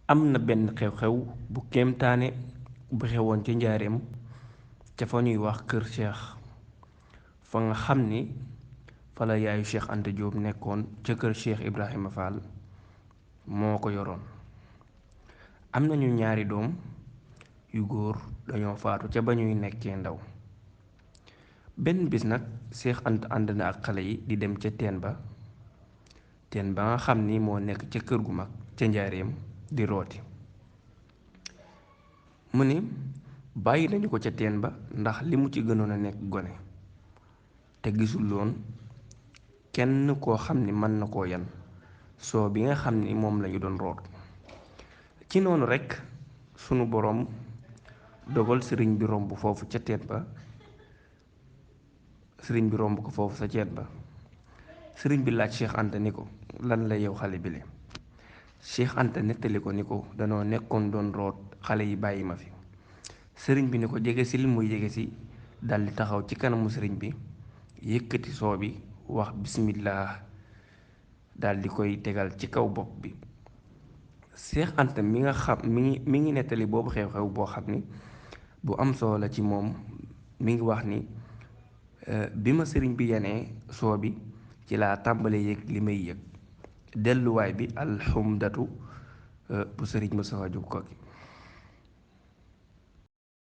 am na benn xew-xew bu kéemtaane bu xewoon ca njaareem ca fa ñuy wax kër Cheikh fa nga xam ni fa la yaayu Cheikh Anta Diop nekkoon ca kër Cheikh Ibrahima Fall moo ko yoroon. am nañu ñaari doom yu góor dañoo faatu ca ba ñuy nekkee ndaw. benn bis nag Cheikh Anta ànd na ak xale yi di dem ca teen ba nga xam ni moo nekk ca kër gu mag ca njaareem di rooti. mu ni bàyyi nañu ko ca teen ba ndax li mu ci gënoon a nekk gone te gisul woon kenn koo xam ni mën na koo yan soo bi nga xam ni moom lañu doon root. ci noonu rekk sunu boroom dogal sëriñ bi romb foofu ca teen ba sëriñ bi romb ko foofu sa teen ba sëriñ bi laaj Cheikh Anta ni ko lan la yow xale bile. Cheikh Anta nettali ko ni ko danoo nekkoon doon root xale yi bàyyi ma fi. sëriñ bi ni ko jege si li muy jege si daldi taxaw ci kanamu sëriñ bi yëkkati soo bi wax bismillah daldi koy tegal ci kaw bopp bi. Cheikh Anta mi nga xam mi ngi nettali boobu xew-xew boo xam ni bu am solo la ci moom. mi ngi wax ni bi ma sëriñ bi yenee soo bi ci laa tàmbale yëg li may yëg delluwaay bi alxumdatu bu sëriñ Moustapha Diop Koki.